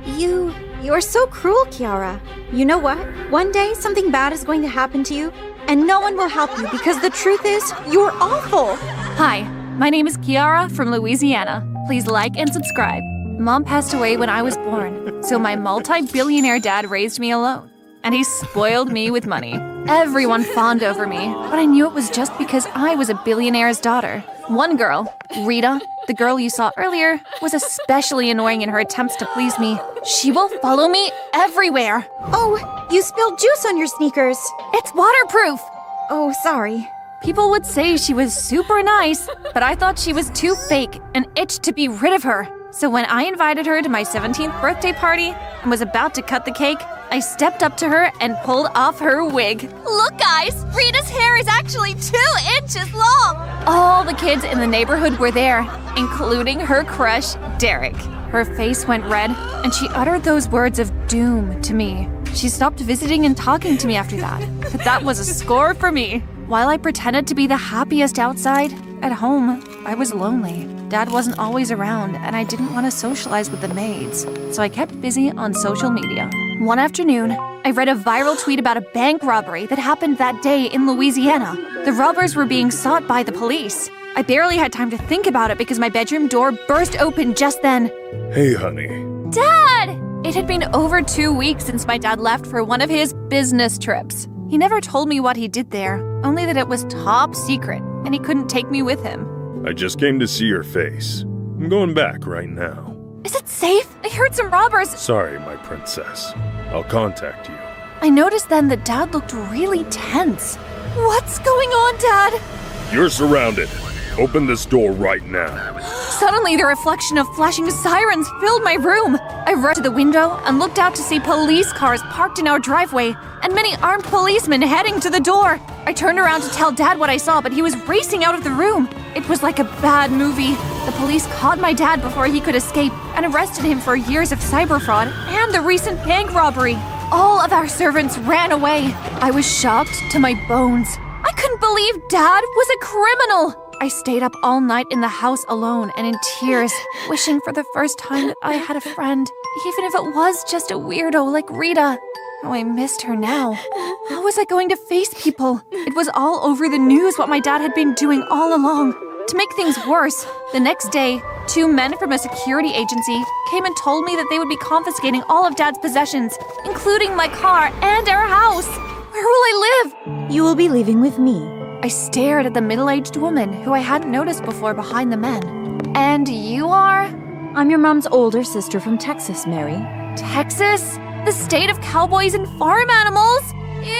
You're so cruel, Kiara. You know what? One day, something bad is going to happen to you, and no one will help you because the truth is, you're awful. Hi, my name is Kiara from Louisiana. Please like and subscribe. Mom passed away when I was born, so my multi-billionaire dad raised me alone. And he spoiled me with money. Everyone fawned over me, but I knew it was just because I was a billionaire's daughter. One girl, Rita, the girl you saw earlier, was especially annoying in her attempts to please me. She will follow me everywhere. Oh, you spilled juice on your sneakers. It's waterproof. Oh, sorry. People would say she was super nice, but I thought she was too fake and itched to be rid of her. So when I invited her to my 17th birthday party and was about to cut the cake, I stepped up to her and pulled off her wig. Look, guys! Rita's hair is actually 2 inches long! All the kids in the neighborhood were there, including her crush, Derek. Her face went red, and she uttered those words of doom to me. She stopped visiting and talking to me after that, but that was a score for me. While I pretended to be the happiest outside, at home, I was lonely. Dad wasn't always around, and I didn't want to socialize with the maids, so I kept busy on social media. One afternoon, I read a viral tweet about a bank robbery that happened that day in Louisiana. The robbers were being sought by the police. I barely had time to think about it because my bedroom door burst open just then. Hey, honey. Dad! It had been over 2 weeks since my dad left for one of his business trips. He never told me what he did there, only that it was top secret, and he couldn't take me with him. I just came to see your face. I'm going back right now. Is it safe? I heard some robbers. Sorry, my princess. I'll contact you. I noticed then that Dad looked really tense. What's going on, Dad? You're surrounded. Open this door right now. Suddenly, the reflection of flashing sirens filled my room. I rushed to the window and looked out to see police cars parked in our driveway and many armed policemen heading to the door. I turned around to tell Dad what I saw, but he was racing out of the room. It was like a bad movie. The police caught my dad before he could escape and arrested him for years of cyber fraud and the recent bank robbery. All of our servants ran away. I was shocked to my bones. I couldn't believe Dad was a criminal. I stayed up all night in the house alone and in tears, wishing for the first time that I had a friend, even if it was just a weirdo like Rita. Oh, I missed her now. How was I going to face people? It was all over the news what my dad had been doing all along. To make things worse, the next day, 2 men from a security agency came and told me that they would be confiscating all of Dad's possessions, including my car and our house. Where will I live? You will be leaving with me. I stared at the middle-aged woman who I hadn't noticed before behind the men. And you are? I'm your mom's older sister from Texas, Mary. Texas? The state of cowboys and farm animals? Ew!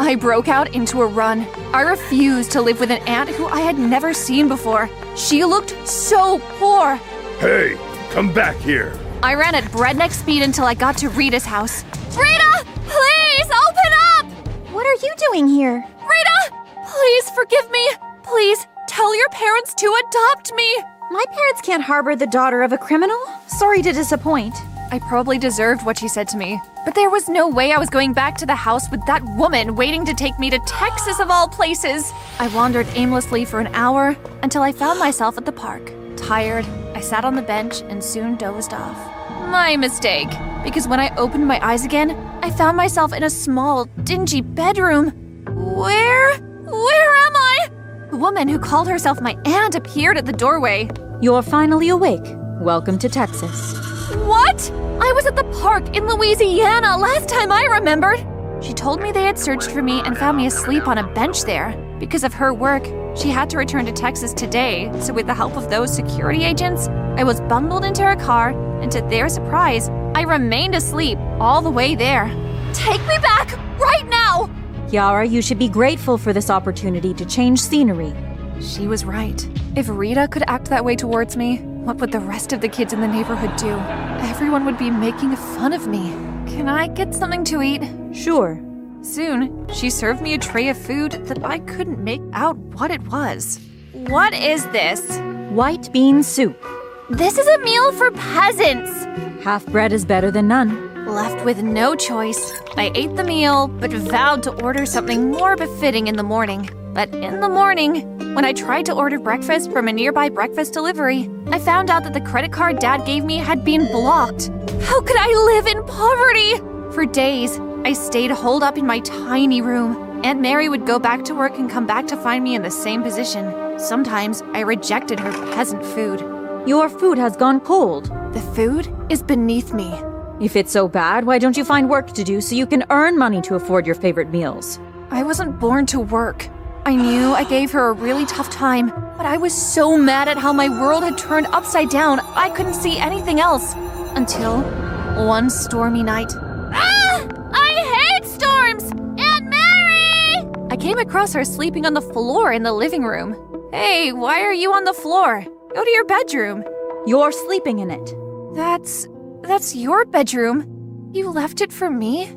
I broke out into a run. I refused to live with an aunt who I had never seen before. She looked so poor. Hey, come back here. I ran at breakneck speed until I got to Rita's house. Rita, please open up! What are you doing here? Rita, please forgive me. Please tell your parents to adopt me. My parents can't harbor the daughter of a criminal. Sorry to disappoint. I probably deserved what she said to me, but there was no way I was going back to the house with that woman waiting to take me to Texas of all places. I wandered aimlessly for an hour until I found myself at the park. Tired, I sat on the bench and soon dozed off. My mistake, because when I opened my eyes again, I found myself in a small, dingy bedroom. Where am I? The woman who called herself my aunt appeared at the doorway. You're finally awake. Welcome to Texas. What? I was at the park in Louisiana last time I remembered. She told me they had searched for me and found me asleep on a bench there. Because of her work, she had to return to Texas today, so with the help of those security agents, I was bundled into her car, and to their surprise, I remained asleep all the way there. Take me back, right now! Kiara, you should be grateful for this opportunity to change scenery. She was right. If Rita could act that way towards me, what would the rest of the kids in the neighborhood do? Everyone would be making fun of me. Can I get something to eat? Sure. Soon, she served me a tray of food that I couldn't make out what it was. What is this? White bean soup. This is a meal for peasants. Half bread is better than none. Left with no choice, I ate the meal, but vowed to order something more befitting in the morning. But in the morning, When I tried to order breakfast from a nearby breakfast delivery, I found out that the credit card Dad gave me had been blocked. How could I live in poverty? For days, I stayed holed up in my tiny room. Aunt Mary would go back to work and come back to find me in the same position. Sometimes I rejected her peasant food. Your food has gone cold. The food is beneath me. If it's so bad, why don't you find work to do so you can earn money to afford your favorite meals? I wasn't born to work. I knew I gave her a really tough time, but I was so mad at how my world had turned upside down, I couldn't see anything else. Until one stormy night. Ah! I hate storms! Aunt Mary! I came across her sleeping on the floor in the living room. Hey, why are you on the floor? Go to your bedroom. You're sleeping in it. That's your bedroom. You left it for me?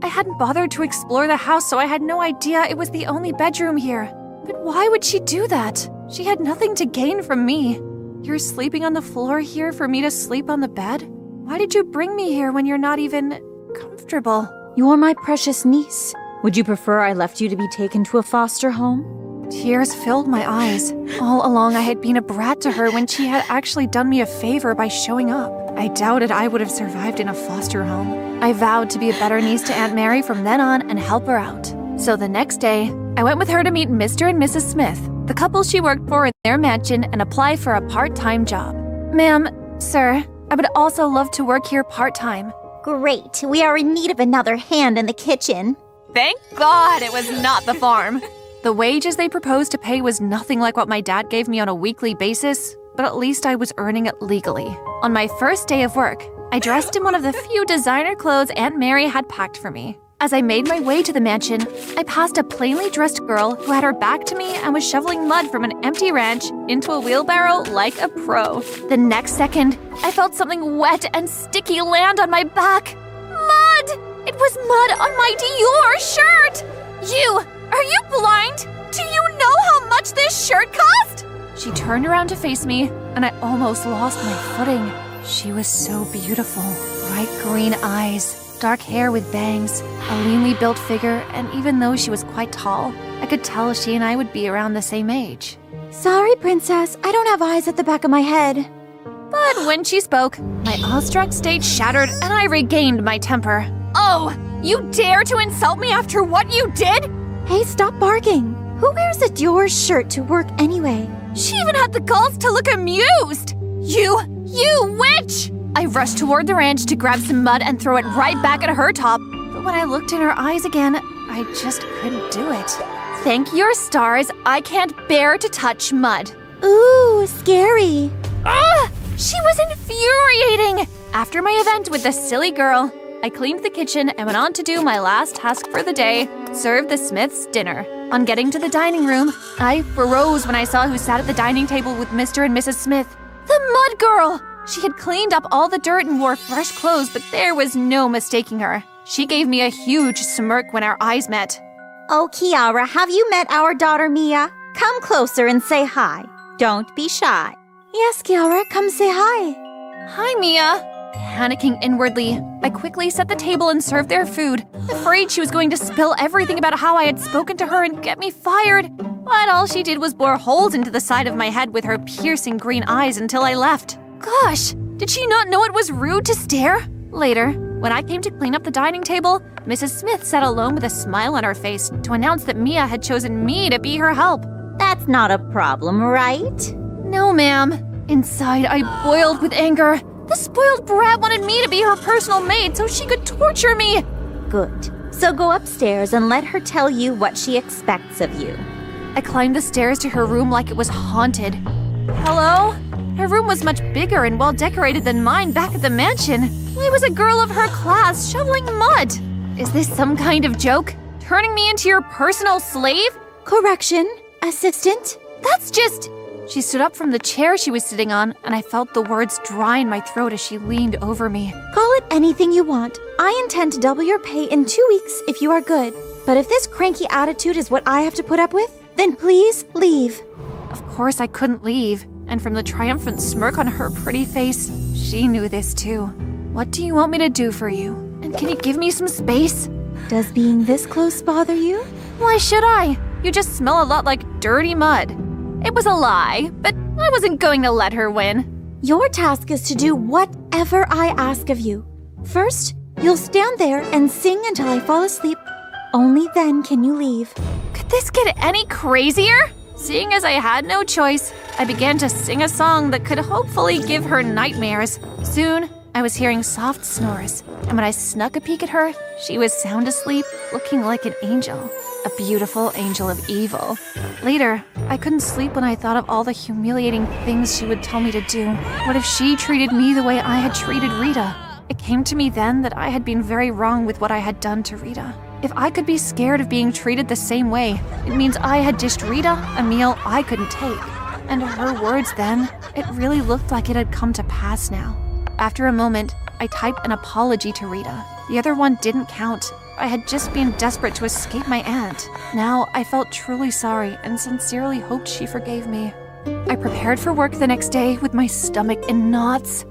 I hadn't bothered to explore the house, so I had no idea it was the only bedroom here. But why would she do that? She had nothing to gain from me. You're sleeping on the floor here for me to sleep on the bed? Why did you bring me here when you're not even comfortable? You're my precious niece. Would you prefer I left you to be taken to a foster home? Tears filled my eyes. All along I had been a brat to her when she had actually done me a favor by showing up. I doubted I would have survived in a foster home. I vowed to be a better niece to Aunt Mary from then on and help her out. So the next day, I went with her to meet Mr. and Mrs. Smith, the couple she worked for in their mansion, and apply for a part-time job. Ma'am, sir, I would also love to work here part-time. Great. We are in need of another hand in the kitchen. Thank God it was not the farm. The wages they proposed to pay was nothing like what my dad gave me on a weekly basis, but at least I was earning it legally. On my first day of work, I dressed in one of the few designer clothes Aunt Mary had packed for me. As I made my way to the mansion, I passed a plainly dressed girl who had her back to me and was shoveling mud from an empty ranch into a wheelbarrow like a pro. The next second, I felt something wet and sticky land on my back. Mud! It was mud on my Dior shirt! Are you blind? Do you know how much this shirt cost? She turned around to face me, and I almost lost my footing. She was so beautiful. Bright green eyes, dark hair with bangs, a leanly built figure, and even though she was quite tall, I could tell she and I would be around the same age. Sorry, princess. I don't have eyes at the back of my head. But when she spoke, my awestruck state shattered and I regained my temper. Oh, you dare to insult me after what you did? Hey, stop barking. Who wears a Dior shirt to work anyway? She even had the gulls to look amused. You witch! I rushed toward the ranch to grab some mud and throw it right back at her top. But when I looked in her eyes again, I just couldn't do it. Thank your stars, I can't bear to touch mud. Ooh, scary. Ah! She was infuriating! After my event with the silly girl, I cleaned the kitchen and went on to do my last task for the day, serve the Smiths dinner. On getting to the dining room, I froze when I saw who sat at the dining table with Mr. and Mrs. Smith. The mud girl! She had cleaned up all the dirt and wore fresh clothes, but there was no mistaking her. She gave me a huge smirk when our eyes met. Oh, Kiara, have you met our daughter Mia? Come closer and say hi. Don't be shy. Yes, Kiara, come say hi. Hi, Mia. Panicking inwardly, I quickly set the table and served their food, afraid she was going to spill everything about how I had spoken to her and get me fired. But all she did was bore holes into the side of my head with her piercing green eyes until I left. Gosh, did she not know it was rude to stare? Later, when I came to clean up the dining table, Mrs. Smith sat alone with a smile on her face to announce that Mia had chosen me to be her help. That's not a problem, right? No, ma'am. Inside, I boiled with anger. The spoiled brat wanted me to be her personal maid so she could torture me. Good. So go upstairs and let her tell you what she expects of you. I climbed the stairs to her room like it was haunted. Hello? Her room was much bigger and well decorated than mine back at the mansion. Why was a girl of her class shoveling mud? Is this some kind of joke? Turning me into your personal slave? Correction, assistant. That's just... She stood up from the chair she was sitting on, and I felt the words dry in my throat as she leaned over me. Call it anything you want. I intend to double your pay in 2 weeks if you are good. But if this cranky attitude is what I have to put up with, then please leave. Of course I couldn't leave, and from the triumphant smirk on her pretty face, she knew this too. What do you want me to do for you? And can you give me some space? Does being this close bother you? Why should I? You just smell a lot like dirty mud. It was a lie, but I wasn't going to let her win. Your task is to do whatever I ask of you. First, you'll stand there and sing until I fall asleep. Only then can you leave. Could this get any crazier? Seeing as I had no choice, I began to sing a song that could hopefully give her nightmares. Soon, I was hearing soft snores, and when I snuck a peek at her, she was sound asleep, looking like an angel. A beautiful angel of evil. Later, I couldn't sleep when I thought of all the humiliating things she would tell me to do. What if she treated me the way I had treated Rita? It came to me then that I had been very wrong with what I had done to Rita. If I could be scared of being treated the same way, it means I had dished Rita a meal I couldn't take. And her words then, it really looked like it had come to pass now. After a moment, I typed an apology to Rita. The other one didn't count. I had just been desperate to escape my aunt. Now I felt truly sorry and sincerely hoped she forgave me. I prepared for work the next day with my stomach in knots.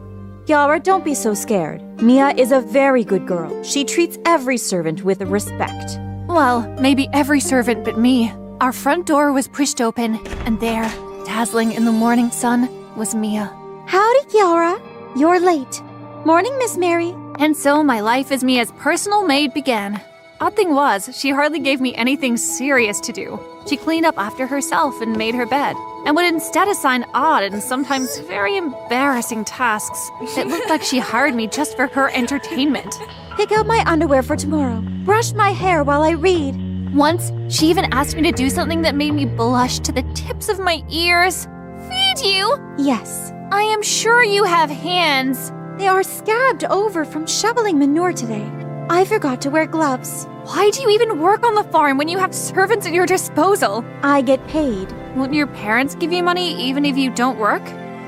Kiara, don't be so scared. Mia is a very good girl. She treats every servant with respect. Well, maybe every servant but me. Our front door was pushed open, and there, dazzling in the morning sun, was Mia. Howdy, Kiara. You're late. Morning, Miss Mary. And so my life as Mia's personal maid began. Odd thing was, she hardly gave me anything serious to do. She cleaned up after herself and made her bed, and would instead assign odd and sometimes very embarrassing tasks. It looked like she hired me just for her entertainment. Pick out my underwear for tomorrow. Brush my hair while I read. Once, she even asked me to do something that made me blush to the tips of my ears. Feed you? Yes. I am sure you have hands. They are scabbed over from shoveling manure today. I forgot to wear gloves. Why do you even work on the farm when you have servants at your disposal? I get paid. Won't your parents give you money even if you don't work?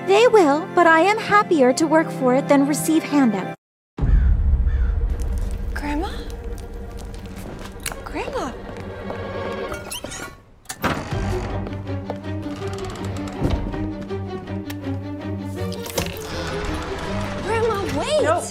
They will, but I am happier to work for it than receive handouts. Grandma? Grandma? Grandma, wait! No.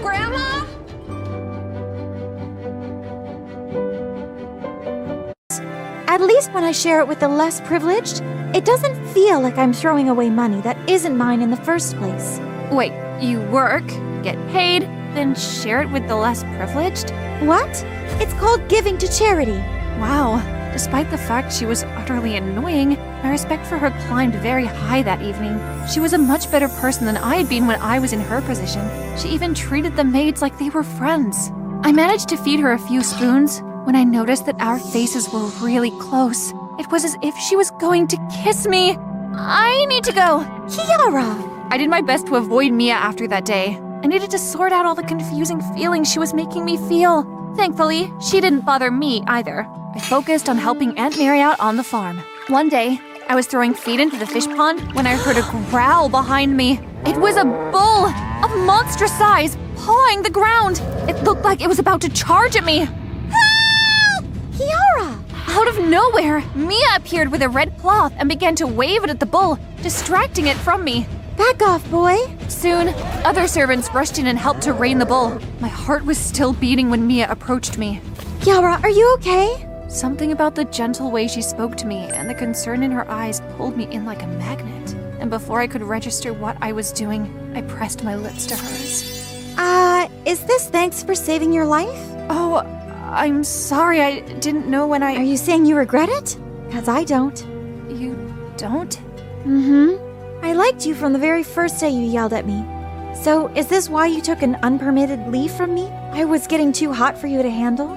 Grandma? At least when I share it with the less privileged, it doesn't feel like I'm throwing away money that isn't mine in the first place. Wait, you work, get paid, then share it with the less privileged? What? It's called giving to charity. Wow. Despite the fact she was utterly annoying, my respect for her climbed very high that evening. She was a much better person than I had been when I was in her position. She even treated the maids like they were friends. I managed to feed her a few spoons when I noticed that our faces were really close. It was as if she was going to kiss me. I need to go. Kiara! I did my best to avoid Mia after that day. I needed to sort out all the confusing feelings she was making me feel. Thankfully, she didn't bother me either. I focused on helping Aunt Mary out on the farm. One day, I was throwing feed into the fish pond when I heard a growl behind me. It was a bull of monstrous size, pawing the ground. It looked like it was about to charge at me. Help! Kiara! Out of nowhere, Mia appeared with a red cloth and began to wave it at the bull, distracting it from me. Back off, boy. Soon, other servants rushed in and helped to rein the bull. My heart was still beating when Mia approached me. Kiara, are you okay? Something about the gentle way she spoke to me and the concern in her eyes pulled me in like a magnet. And before I could register what I was doing, I pressed my lips to hers. Is this thanks for saving your life? Oh, I'm sorry. I didn't know when Are you saying you regret it? 'Cause I don't. You don't? Mm-hmm. I liked you from the very first day you yelled at me. So, is this why you took an unpermitted leave from me? I was getting too hot for you to handle?